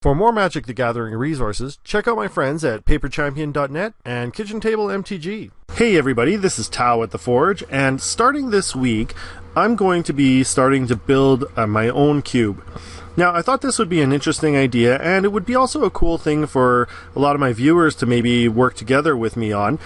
For more Magic the Gathering resources, check out my friends at paperchampion.net and Kitchen Table MTG. Hey everybody, this is Tao at the Forge, and starting this week, I'm going to be starting to build my own cube. Now, I thought this would be an interesting idea, and it would be also a cool thing for a lot of my viewers to maybe work together with me on,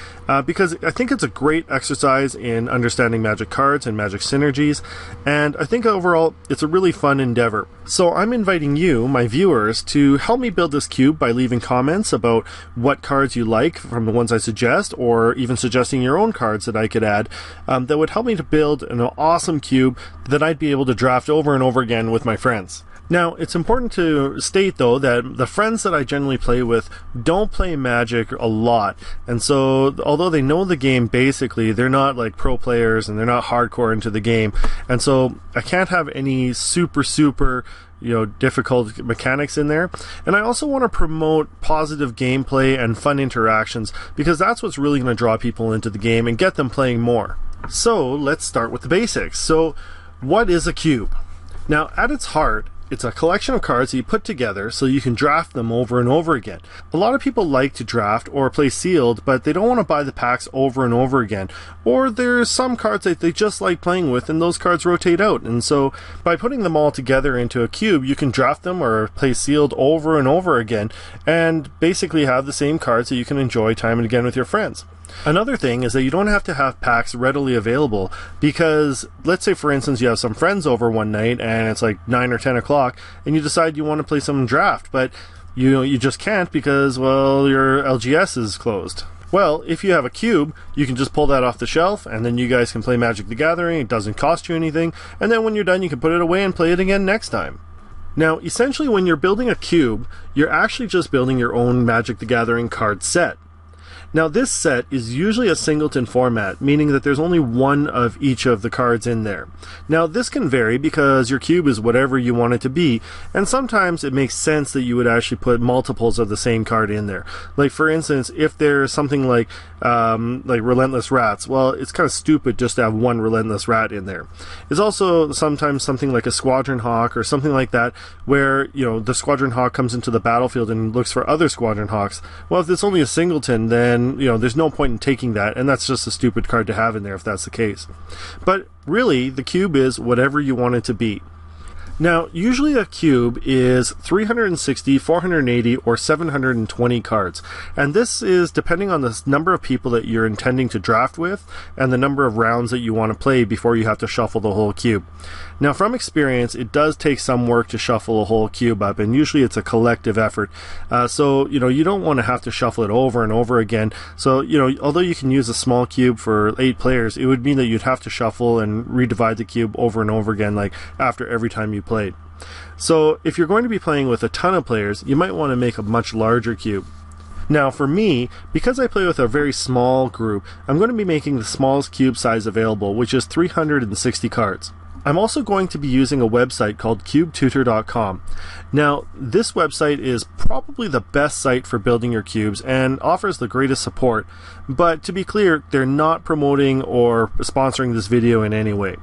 because I think it's a great exercise in understanding Magic cards and Magic synergies, and I think overall it's a really fun endeavor. So I'm inviting you, my viewers, to help me build this cube by leaving comments about what cards you like from the ones I suggest, or even suggesting your own cards that I could add, that would help me to build an awesome cube that I'd be able to draft over and over again with my friends. Now, it's important to state, though, that the friends that I generally play with don't play Magic a lot. And so, although they know the game basically, they're not like pro players and they're not hardcore into the game. And so, I can't have any super, difficult mechanics in there. And I also want to promote positive gameplay and fun interactions, because that's what's really going to draw people into the game and get them playing more. So, let's start with the basics. So, what is a cube? Now, at its heart, it's a collection of cards that you put together so you can draft them over and over again. A lot of people like to draft or play sealed, but they don't want to buy the packs over and over again. Or there's some cards that they just like playing with, and those cards rotate out. And so by putting them all together into a cube, you can draft them or play sealed over and over again, and basically have the same cards that you can enjoy time and again with your friends. Another thing is that you don't have to have packs readily available, because let's say for instance you have some friends over one night and it's like 9 or 10 o'clock and you decide you want to play some draft, but you just can't because, well, your LGS is closed. Well, if you have a cube, you can just pull that off the shelf and then you guys can play Magic the Gathering. It doesn't cost you anything, and then when you're done you can put it away and play it again next time. Now, essentially when you're building a cube, you're actually just building your own Magic the Gathering card set. Now, this set is usually a singleton format, meaning that there's only one of each of the cards in there. Now, this can vary because your cube is whatever you want it to be, and sometimes it makes sense that you would actually put multiples of the same card in there. Like, for instance, if there's something like Relentless Rats, well, it's kind of stupid just to have one Relentless Rat in there. It's also sometimes something like a Squadron Hawk or something like that, where, the Squadron Hawk comes into the battlefield and looks for other Squadron Hawks. Well, if it's only a singleton, then there's no point in taking that, and that's just a stupid card to have in there if that's the case. But really, the cube is whatever you want it to be. Now, usually a cube is 360, 480, or 720 cards, and this is depending on the number of people that you're intending to draft with and the number of rounds that you want to play before you have to shuffle the whole cube. Now, from experience, it does take some work to shuffle a whole cube up, and usually it's a collective effort. So, you don't want to have to shuffle it over and over again. So, although you can use a small cube for 8 players, it would mean that you'd have to shuffle and redivide the cube over and over again, like after every time you played. So, if you're going to be playing with a ton of players, you might want to make a much larger cube. Now, for me, because I play with a very small group, I'm going to be making the smallest cube size available, which is 360 cards. I'm also going to be using a website called cubetutor.com. Now, this website is probably the best site for building your cubes and offers the greatest support, but to be clear, they're not promoting or sponsoring this video in any way.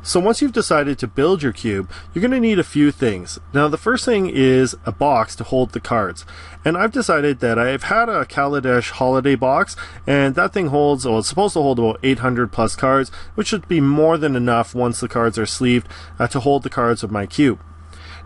So once you've decided to build your cube, you're going to need a few things. Now, the first thing is a box to hold the cards. And I've decided that I've had a Kaladesh holiday box, and that thing holds, it's supposed to hold about 800 plus cards, which should be more than enough once the cards are sleeved to hold the cards of my cube.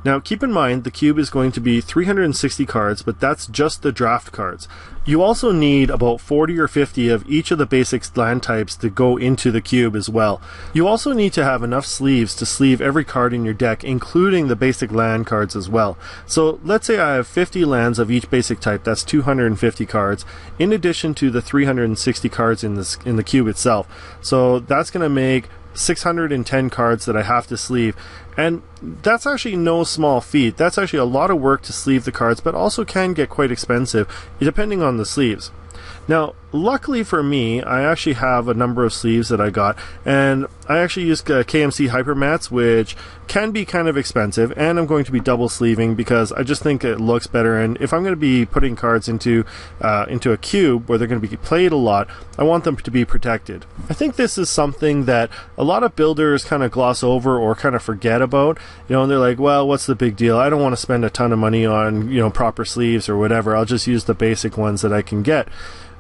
Now, keep in mind, the cube is going to be 360 cards, but that's just the draft cards. You also need about 40 or 50 of each of the basic land types to go into the cube as well. You also need to have enough sleeves to sleeve every card in your deck, including the basic land cards as well. So let's say I have 50 lands of each basic type, that's 250 cards, in addition to the 360 cards in the cube itself. So that's going to make 610 cards that I have to sleeve, and that's actually no small feat. That's actually a lot of work to sleeve the cards, but also can get quite expensive depending on the sleeves. Now, luckily for me, I actually have a number of sleeves that I got, and I actually use KMC Hyper Mats, which can be kind of expensive, and I'm going to be double sleeving because I just think it looks better. And if I'm going to be putting cards into a cube where they're going to be played a lot, I want them to be protected. I think this is something that a lot of builders kind of gloss over or kind of forget about, and they're like, well, what's the big deal? I don't want to spend a ton of money on, proper sleeves or whatever. I'll just use the basic ones that I can get.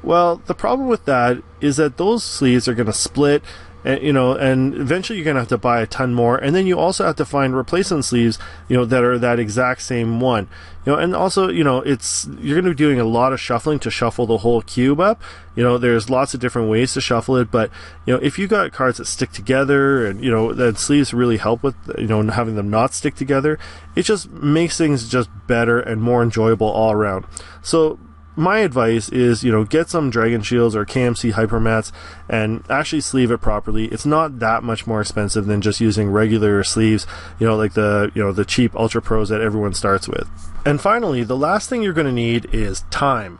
Well, the problem with that is that those sleeves are going to split, and eventually you're going to have to buy a ton more, and then you also have to find replacement sleeves, that are that exact same one. And also, you're going to be doing a lot of shuffling to shuffle the whole cube up. There's lots of different ways to shuffle it, but, if you got cards that stick together and, that sleeves really help with, having them not stick together, it just makes things just better and more enjoyable all around. So, my advice is, get some Dragon Shields or KMC Hyper Mats and actually sleeve it properly. It's not that much more expensive than just using regular sleeves, like the cheap Ultra Pros that everyone starts with. And finally, the last thing you're going to need is time.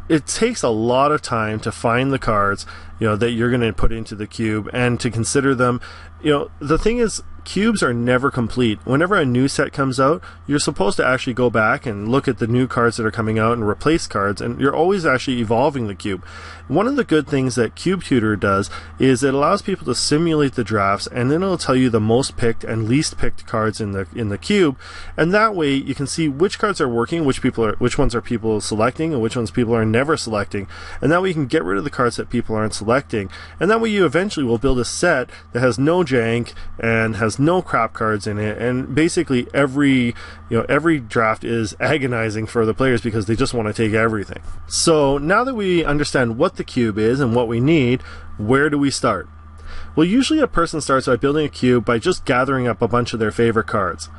It takes a lot of time to find the cards, that you're going to put into the cube and to consider them. The thing is, cubes are never complete. Whenever a new set comes out, you're supposed to actually go back and look at the new cards that are coming out and replace cards, and you're always actually evolving the cube. One of the good things that Cube Tutor does is it allows people to simulate the drafts, and then it'll tell you the most picked and least picked cards in the cube, and that way you can see which cards are working, which ones are people selecting, and which ones people are never selecting, and that way you can get rid of the cards that people aren't selecting, and that way you eventually will build a set that has no jank and has no crap cards in it, and basically every draft is agonizing for the players because they just want to take everything. So now that we understand what the cube is and what we need, where do we start? Well, usually a person starts by building a cube by just gathering up a bunch of their favorite cards.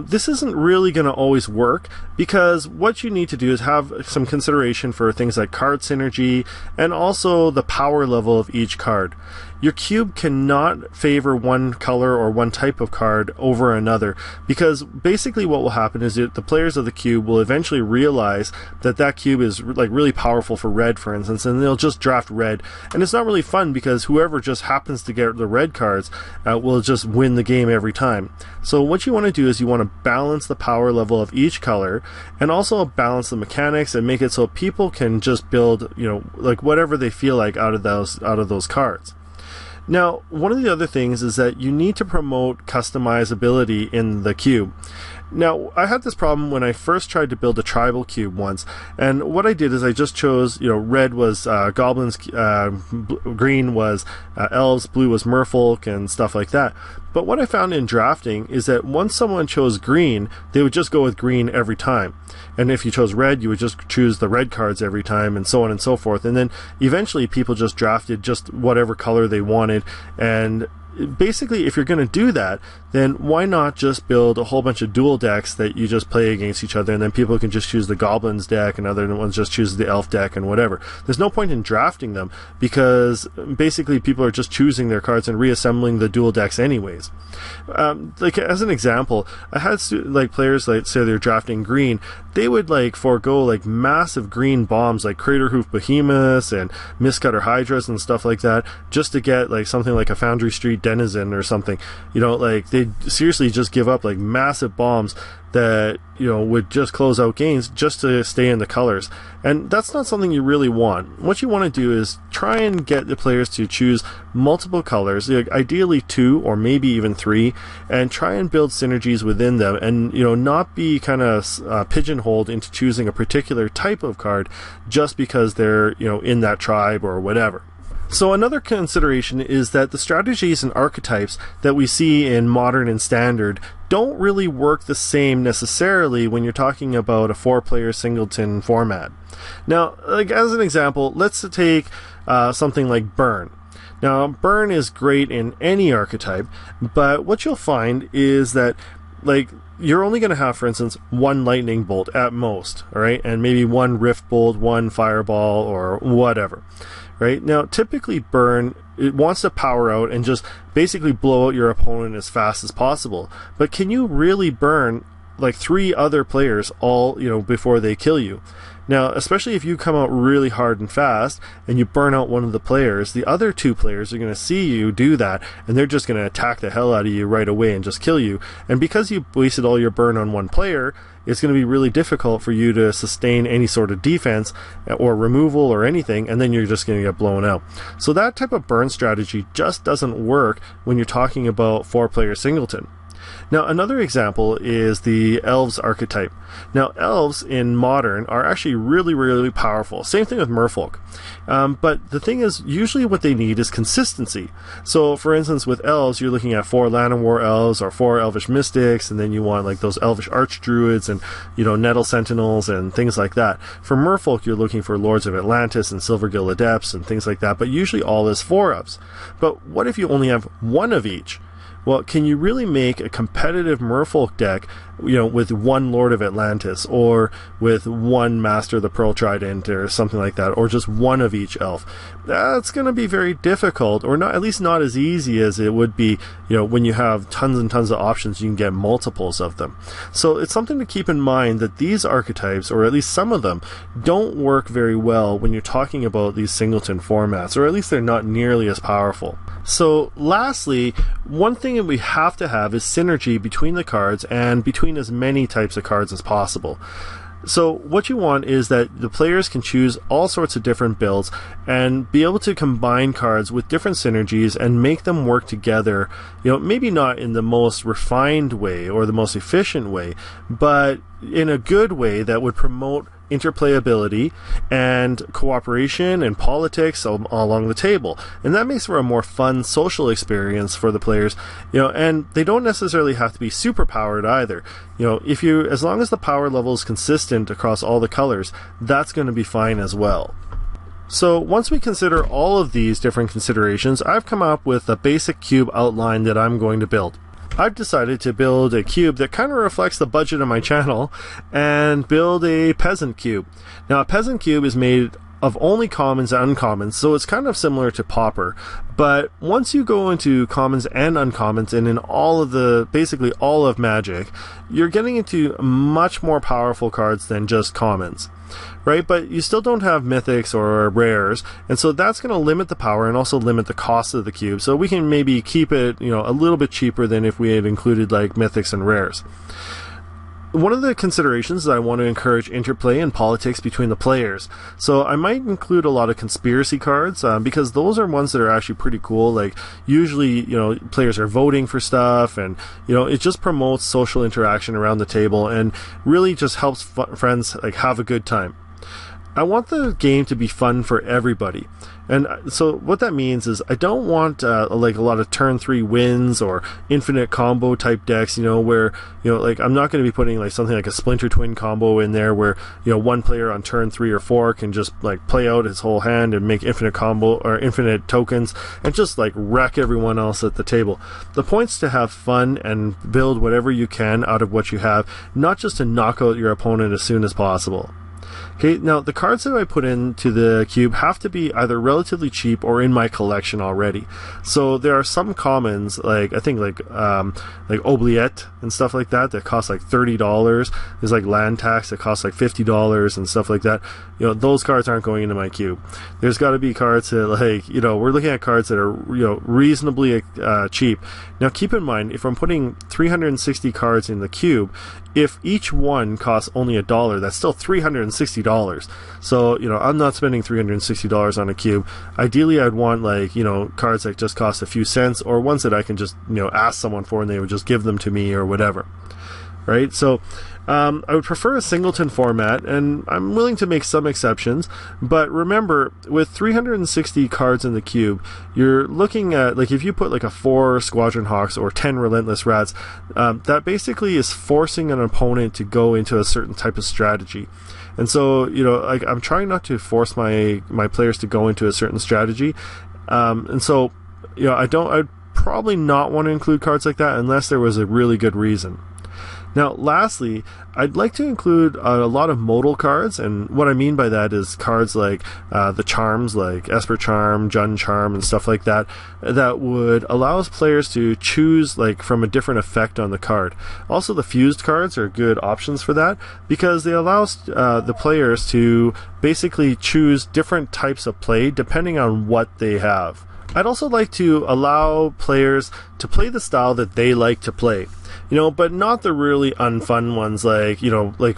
This isn't really going to always work because what you need to do is have some consideration for things like card synergy and also the power level of each card. Your cube cannot favor one color or one type of card over another, because basically what will happen is that the players of the cube will eventually realize that cube is like really powerful for red, for instance, and they'll just draft red. And it's not really fun because whoever just happens to get the red cards will just win the game every time. So what you want to do is you want to balance the power level of each color and also balance the mechanics and make it so people can just build, like whatever they feel like out of those cards. Now, one of the other things is that you need to promote customizability in the cube. Now, I had this problem when I first tried to build a tribal cube once, and what I did is I just chose, red was goblins, green was elves, blue was merfolk, and stuff like that. But what I found in drafting is that once someone chose green, they would just go with green every time. And if you chose red, you would just choose the red cards every time, and so on and so forth. And then eventually people just drafted just whatever color they wanted, and basically, if you're going to do that, then why not just build a whole bunch of dual decks that you just play against each other, and then people can just choose the goblins deck and other ones just choose the elf deck and whatever. There's no point in drafting them because basically people are just choosing their cards and reassembling the dual decks anyways. Like as an example, I had players say they're drafting green. They would forego massive green bombs like Craterhoof Behemoths and Mistcutter Hydras and stuff like that just to get something like a Foundry Street Denizen or something. They'd seriously just give up massive bombs that would just close out games just to stay in the colors, and that's not something you really want. What you want to do is try and get the players to choose multiple colors, ideally 2 or maybe even 3, and try and build synergies within them, and not be kind of pigeonholed into choosing a particular type of card just because they're in that tribe or whatever. So another consideration is that the strategies and archetypes that we see in Modern and Standard don't really work the same necessarily when you're talking about a 4-player singleton format. Now, as an example, let's take something like Burn. Now, Burn is great in any archetype, but what you'll find is that you're only going to have, for instance, 1 lightning bolt at most, all right, and maybe 1 rift bolt, 1 fireball, or whatever. Right? Now, typically Burn, it wants to power out and just basically blow out your opponent as fast as possible. But can you really burn like 3 other players all, before they kill you. Now, especially if you come out really hard and fast and you burn out one of the players, the other 2 players are going to see you do that, and they're just going to attack the hell out of you right away and just kill you. And because you wasted all your burn on one player, it's going to be really difficult for you to sustain any sort of defense or removal or anything, and then you're just going to get blown out. So that type of burn strategy just doesn't work when you're talking about 4-player singleton. Now, another example is the elves archetype. Now, elves in modern are actually really, really powerful. Same thing with merfolk. But the thing is, usually what they need is consistency. So, for instance, with elves, you're looking at 4 Land and War elves or 4 elvish mystics, and then you want like those elvish archdruids and, nettle sentinels and things like that. For merfolk, you're looking for Lords of Atlantis and Silvergill adepts and things like that, but usually all is 4-ofs. But what if you only have 1 of each? Well, can you really make a competitive merfolk deck, with 1 Lord of Atlantis, or with 1 Master of the Pearl Trident, or something like that, or just 1 of each elf? That's going to be very difficult, or not, at least not as easy as it would be, when you have tons and tons of options, you can get multiples of them. So it's something to keep in mind that these archetypes, or at least some of them, don't work very well when you're talking about these singleton formats, or at least they're not nearly as powerful. So lastly, one thing that we have to have is synergy between the cards and between as many types of cards as possible. So what you want is that the players can choose all sorts of different builds and be able to combine cards with different synergies and make them work together, maybe not in the most refined way or the most efficient way, but in a good way that would promote interplayability and cooperation and politics along the table. And that makes for a more fun social experience for the players, and they don't necessarily have to be super powered either. As long as the power level is consistent across all the colors, that's going to be fine as well. So once we consider all of these different considerations, I've come up with a basic cube outline that I'm going to build. I've decided to build a cube that kind of reflects the budget of my channel and build a Peasant Cube. Now, a Peasant Cube is made of only commons and uncommons, so it's kind of similar to Pauper. But once you go into commons and uncommons, and in basically all of Magic, you're getting into much more powerful cards than just commons. Right, but you still don't have mythics or rares, and so that's going to limit the power and also limit the cost of the cube. So we can maybe keep it, a little bit cheaper than if we had included like mythics and rares. One of the considerations is I want to encourage interplay and politics between the players. So I might include a lot of conspiracy cards, because those are ones that are actually pretty cool. Like usually, players are voting for stuff, and it just promotes social interaction around the table and really just helps friends like have a good time. I want the game to be fun for everybody. And so what that means is I don't want like a lot of turn 3 wins or infinite combo type decks, where, like I'm not going to be putting like something like a Splinter Twin combo in there where, one player on turn 3 or 4 can just like play out his whole hand and make infinite combo or infinite tokens and just like wreck everyone else at the table. The point's to have fun and build whatever you can out of what you have, not just to knock out your opponent as soon as possible. Okay, now the cards that I put into the cube have to be either relatively cheap or in my collection already. So there are some commons, like I think like Oubliette and stuff like that cost like $30. There's like Land Tax that costs like $50 and stuff like that. Those cards aren't going into my cube. There's got to be cards that we're looking at cards that are reasonably cheap. Now keep in mind, if I'm putting 360 cards in the cube, if each one costs only $1, that's still $360. So, I'm not spending $360 on a cube. Ideally, I'd want cards that just cost a few cents, or ones that I can just, ask someone for and they would just give them to me or whatever. Right? So, I would prefer a singleton format, and I'm willing to make some exceptions, but remember, with 360 cards in the cube, you're looking at, like, if you put like a 4 Squadron Hawks or 10 Relentless Rats, that basically is forcing an opponent to go into a certain type of strategy. And so, I'm trying not to force my players to go into a certain strategy, and so, I'd probably not want to include cards like that unless there was a really good reason. Now, lastly, I'd like to include a lot of modal cards, and what I mean by that is cards like the charms, like Esper Charm, Jun Charm, and stuff like that, that would allow us players to choose like from a different effect on the card. Also, the fused cards are good options for that because they allow the players to basically choose different types of play depending on what they have. I'd also like to allow players to play the style that they like to play, but not the really unfun ones like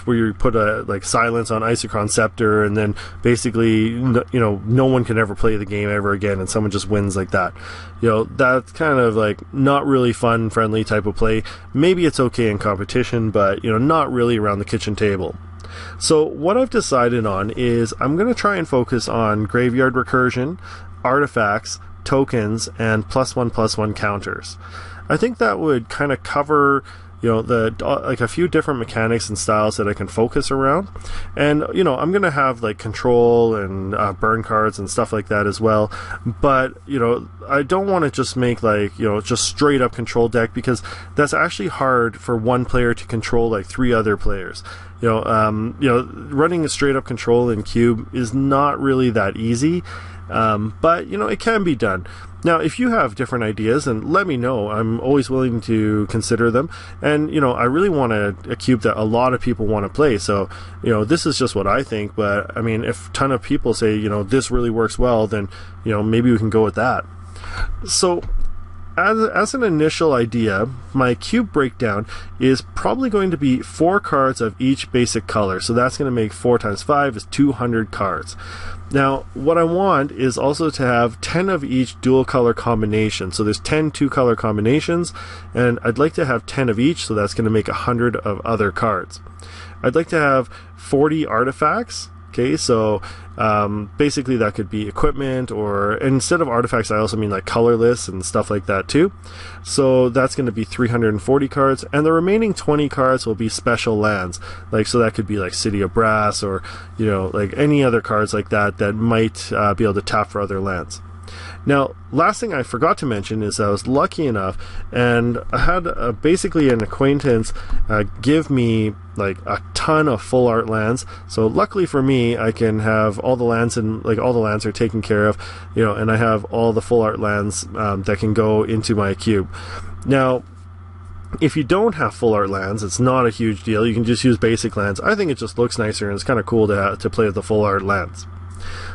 where you put a like silence on Isochron Scepter and then basically no one can ever play the game ever again and someone just wins like that. That's kind of like not really fun, friendly type of play. Maybe it's okay in competition, but not really around the kitchen table. So what I've decided on is I'm going to try and focus on graveyard recursion, artifacts, tokens, and +1/+1 counters. I think that would kind of cover like a few different mechanics and styles that I can focus around. And I'm gonna have like control and burn cards and stuff like that as well, but I don't want to just make like just straight up control deck, because that's actually hard for one player to control like 3 other players. Running a straight up control in Cube is not really that easy, but it can be done. Now, if you have different ideas, then let me know. I'm always willing to consider them. And, I really want a cube that a lot of people want to play. So, this is just what I think. But, I mean, if a ton of people say, this really works well, then, maybe we can go with that. So, as an initial idea, my cube breakdown is probably going to be 4 cards of each basic color. So that's going to make 4 times 5 is 200 cards. Now, what I want is also to have 10 of each dual color combination. So there's 10 2-color combinations, and I'd like to have 10 of each, so that's going to make 100 of other cards. I'd like to have 40 artifacts. Okay, so basically that could be equipment, or instead of artifacts I also mean like colorless and stuff like that too. So that's going to be 340 cards, and the remaining 20 cards will be special lands. So that could be like City of Brass, or like any other cards like that that might be able to tap for other lands. Now, last thing I forgot to mention is I was lucky enough, and I had basically an acquaintance give me like a ton of full art lands. So luckily for me, I can have all the lands, and like all the lands are taken care of, and I have all the full art lands that can go into my cube. Now, if you don't have full art lands, it's not a huge deal. You can just use basic lands. I think it just looks nicer, and it's kind of cool to play with the full art lands.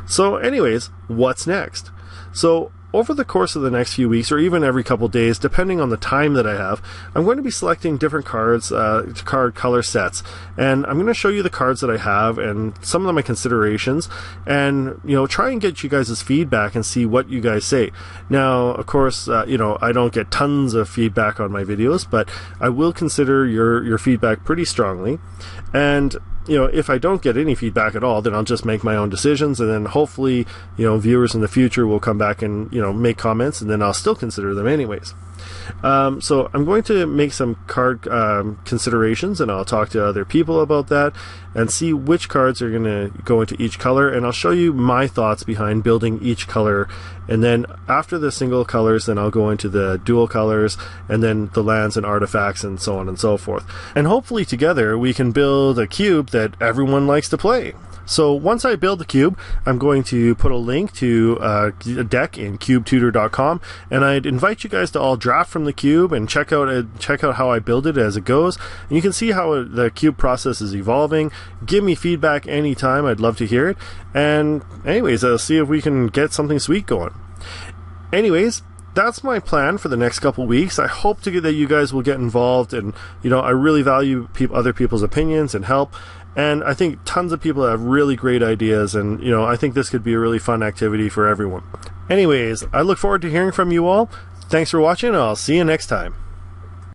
So anyways, what's next? So over the course of the next few weeks, or even every couple days, depending on the time that I have, I'm going to be selecting different cards, card color sets, and I'm going to show you the cards that I have and some of my considerations, and try and get you guys' feedback and see what you guys say. Now, of course, I don't get tons of feedback on my videos, but I will consider your feedback pretty strongly. And if I don't get any feedback at all, then I'll just make my own decisions, and then hopefully, viewers in the future will come back and, make comments, and then I'll still consider them anyways. So I'm going to make some card considerations, and I'll talk to other people about that and see which cards are going to go into each color, and I'll show you my thoughts behind building each color. And then after the single colors, then I'll go into the dual colors, and then the lands and artifacts, and so on and so forth. And hopefully together we can build a cube that everyone likes to play. So once I build the cube, I'm going to put a link to a deck in cubetutor.com, and I'd invite you guys to all draft from the cube and check out how I build it as it goes. And you can see how the cube process is evolving. Give me feedback anytime. I'd love to hear it. And anyways, I'll see if we can get something sweet going. Anyways, that's my plan for the next couple weeks. I hope that you guys will get involved, and I really value other people's opinions and help. And I think tons of people have really great ideas, and I think this could be a really fun activity for everyone. Anyways, I look forward to hearing from you all. Thanks for watching, and I'll see you next time.